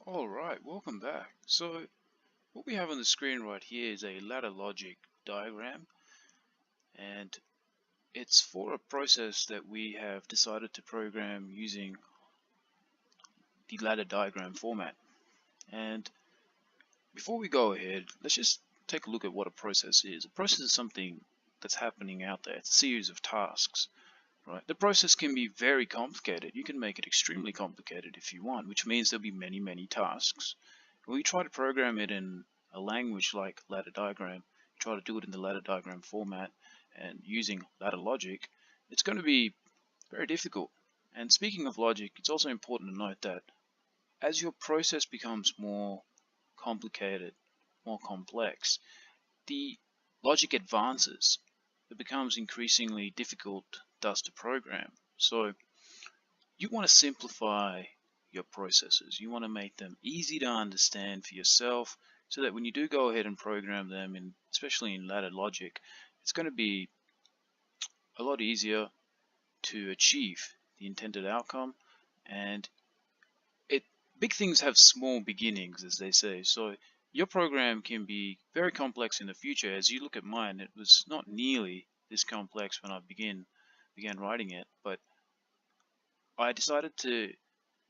Alright, welcome back. So what we have on the screen right here is a ladder logic diagram, and it's for a process that we have decided to program using the ladder diagram format. And before we go ahead, let's just take a look at what a process is. A process is something that's happening out there. It's a series of tasks, right? The process can be very complicated. You can make it extremely complicated if you want, which means there'll be many tasks. When we try to program it in a language like ladder diagram, try to do it in the ladder diagram format and using ladder logic, it's going to be very difficult. And speaking of logic, it's also important to note that as your process becomes more complicated, more complex, the logic advances. It becomes increasingly difficult thus to program. So you want to simplify your processes. You want to make them easy to understand for yourself so that when you do go ahead and program them, especially in ladder logic, it's going to be a lot easier to achieve the intended outcome. And big things have small beginnings, as they say. So your program can be very complex in the future. As you look at mine, it was not nearly this complex when I began writing it, but I decided to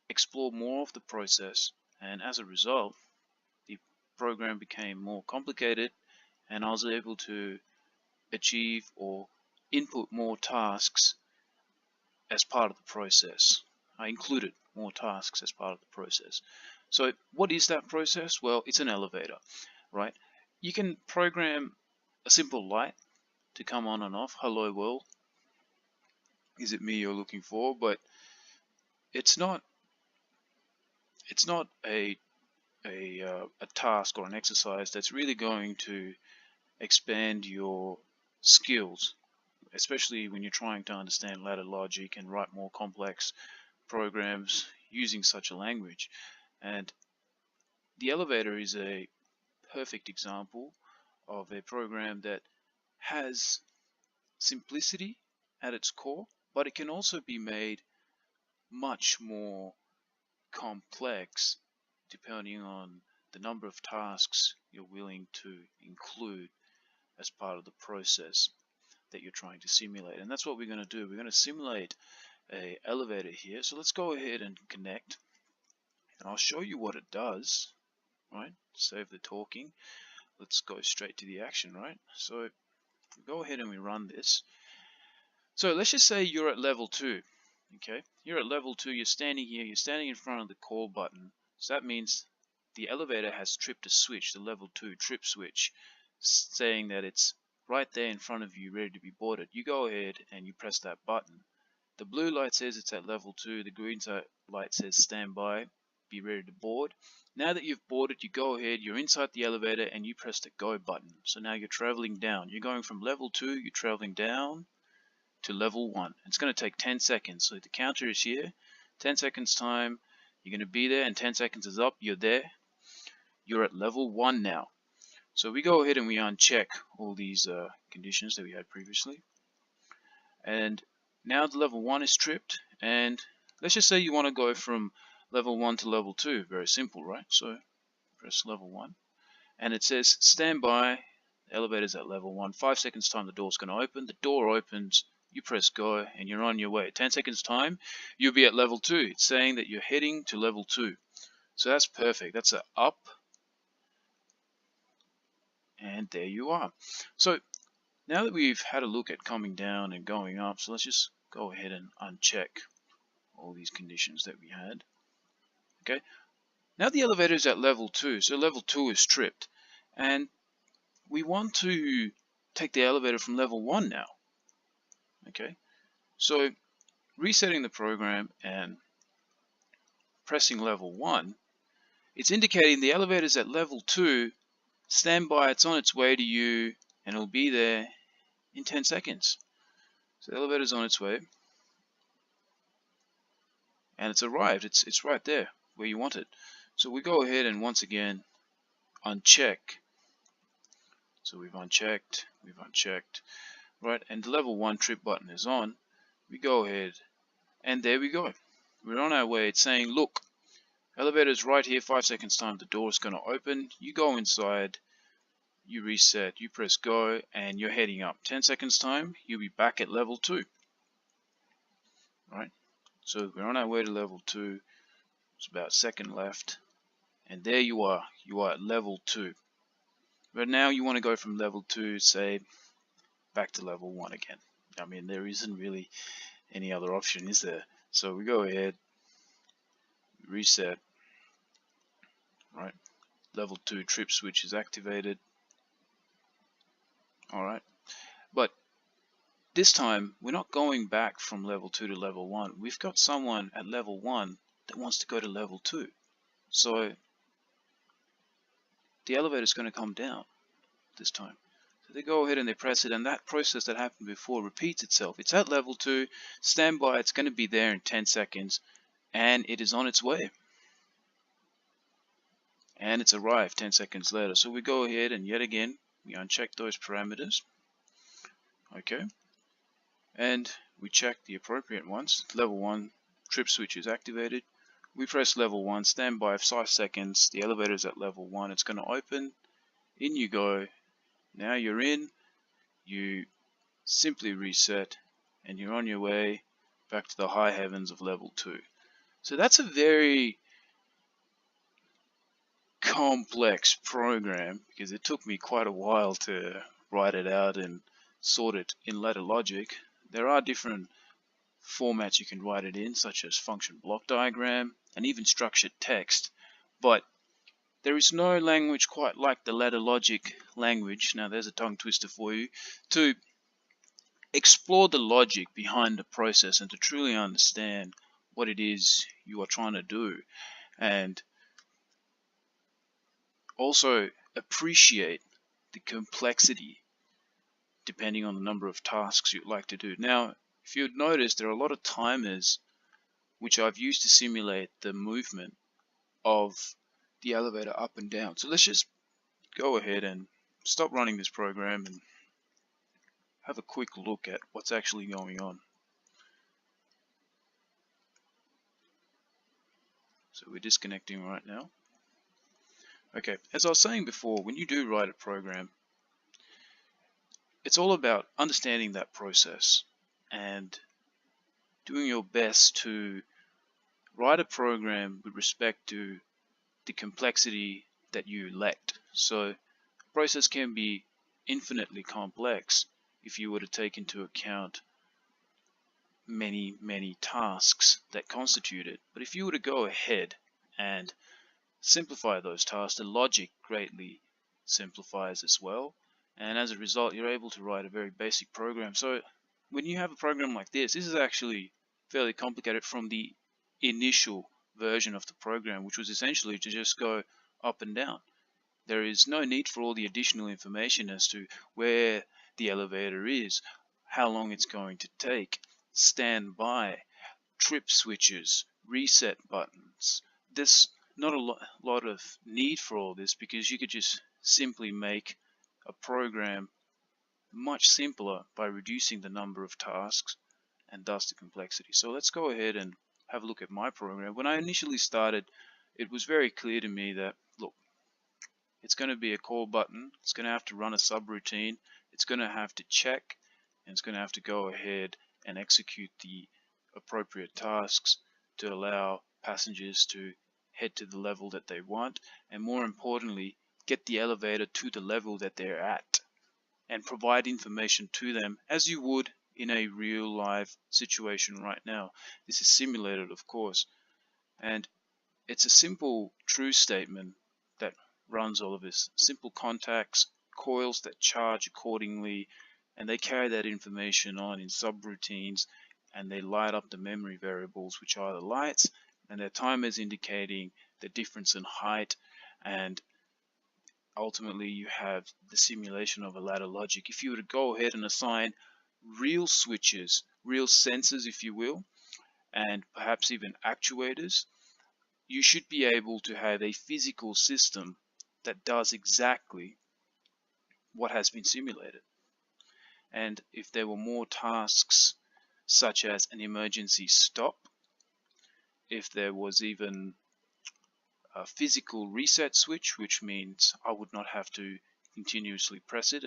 explore more of the process, and as a result, the program became more complicated, and I was able to achieve or input more tasks as part of the process. I included more tasks as part of the process. So what is that process? Well, it's an elevator, right? You can program a simple light to come on and off. Hello world, is it me you're looking for? But it's not a task or an exercise that's really going to expand your skills, especially when you're trying to understand ladder logic and write more complex programs using such a language. And the elevator is a perfect example of a program that has simplicity at its core, but it can also be made much more complex depending on the number of tasks you're willing to include as part of the process that you're trying to simulate. And that's what we're going to do. We're going to simulate a elevator here. So let's go ahead and connect, and I'll show you what it does. Right, save the talking. Let's go straight to the action. Right, so we go ahead and we run this. So let's just say you're at level 2. Okay, you're at level 2, you're standing here, you're standing in front of the call button. So that means the elevator has tripped a switch, the level 2 trip switch, saying that it's right there in front of you, ready to be boarded. You go ahead and you press that button. The blue light says it's at level 2, the green light says stand by, be ready to board. Now that you've boarded, you go ahead, you're inside the elevator and you press the go button. So now you're traveling down. You're going from level 2, you're traveling down to level 1. It's going to take 10 seconds. So the counter is here. 10 seconds time, you're going to be there, and 10 seconds is up, you're there. You're at level 1 now. So we go ahead and we uncheck all these conditions that we had previously. And now the level 1 is tripped, and let's just say you want to go from level 1 to level 2. Very simple, right? So press level 1, and it says stand by. The elevator's at level 1. 5 seconds time, the door's going to open. The door opens, you press go, and you're on your way. 10 seconds time, you'll be at level 2. It's saying that you're heading to level 2. So that's perfect. That's a up, and there you are. So now that we've had a look at coming down and going up, so let's just go ahead and uncheck all these conditions that we had. Okay, now the elevator is at level 2, so level 2 is tripped, and we want to take the elevator from level 1 now. Okay, so resetting the program and pressing level 1, it's indicating the elevator is at level 2, stand by, it's on its way to you, and it'll be there in 10 seconds. So the elevator's on its way, and it's arrived. It's right there where you want it. So we go ahead and once again uncheck. So we've unchecked, right, and the level 1 trip button is on. We go ahead, and there we go. We're on our way. It's saying, look, Elevator's right here, 5 seconds time, the door is going to open. You go inside, you reset, you press go, and you're heading up. 10 seconds time, you'll be back at level 2. Right? So we're on our way to level 2. It's about a second left. And there you are at level 2. But now you want to go from level 2, say, back to level 1 again. I mean, there isn't really any other option, is there? So we go ahead, reset, right? Level 2 trip switch is activated. Alright, but this time we're not going back from level 2 to level 1. We've got someone at level 1 that wants to go to level 2. So the elevator is going to come down this time. So they go ahead and they press it, and that process that happened before repeats itself. It's at level 2, stand by, it's going to be there in 10 seconds, and it is on its way. And it's arrived 10 seconds later. So we go ahead and yet again, we uncheck those parameters. Okay. And we check the appropriate ones. Level 1 trip switch is activated. We press level 1, stand by 5 seconds. The elevator is at level 1. It's going to open. In you go. Now you're in. You simply reset and you're on your way back to the high heavens of level 2. So that's a very complex program because it took me quite a while to write it out and sort it in ladder logic. There are different formats you can write it in, such as function block diagram and even structured text, but there is no language quite like the ladder logic language. Now there's a tongue twister for you, to explore the logic behind the process and to truly understand what it is you are trying to do, and also appreciate the complexity depending on the number of tasks you'd like to do. Now, if you'd notice, there are a lot of timers which I've used to simulate the movement of the elevator up and down. So let's just go ahead and stop running this program and have a quick look at what's actually going on. So we're disconnecting right now. Okay, as I was saying before, when you do write a program, it's all about understanding that process and doing your best to write a program with respect to the complexity that you elect. So a process can be infinitely complex if you were to take into account many tasks that constitute it. But if you were to go ahead and simplify those tasks, the logic greatly simplifies as well, and as a result you're able to write a very basic program. So when you have a program like this is actually fairly complicated from the initial version of the program, which was essentially to just go up and down. There is no need for all the additional information as to where the elevator is, how long it's going to take, standby, trip switches, reset buttons. There's not a lot of need for all this because you could just simply make a program much simpler by reducing the number of tasks and thus the complexity. So let's go ahead and have a look at my program. When I initially started, it was very clear to me that, look, it's going to be a call button, it's going to have to run a subroutine, it's going to have to check, and it's going to have to go ahead and execute the appropriate tasks to allow passengers to head to the level that they want, and more importantly, get the elevator to the level that they're at and provide information to them as you would in a real live situation right now. This is simulated, of course, and it's a simple true statement that runs all of this. Simple contacts, coils that charge accordingly, and they carry that information on in subroutines, and they light up the memory variables, which are the lights, and their timers indicating the difference in height, and ultimately you have the simulation of a ladder logic. If you were to go ahead and assign real switches, real sensors if you will, and perhaps even actuators, you should be able to have a physical system that does exactly what has been simulated. And if there were more tasks such as an emergency stop, if there was even a physical reset switch, which means I would not have to continuously press it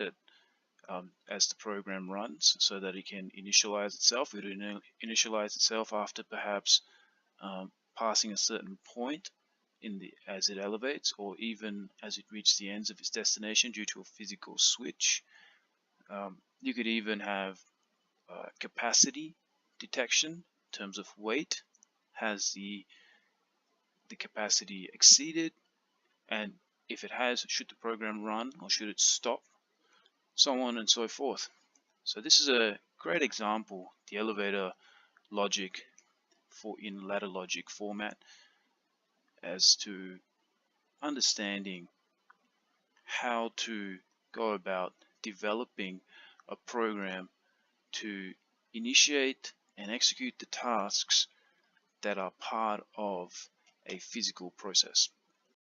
as the program runs so that it can initialize itself. It will initialize itself after perhaps passing a certain point as it elevates, or even as it reaches the ends of its destination due to a physical switch. You could even have capacity detection in terms of weight. Has the capacity exceeded, and if it has, should the program run or should it stop, so on and so forth. So this is a great example, the elevator logic in ladder logic format, as to understanding how to go about developing a program to initiate and execute the tasks that are part of a physical process.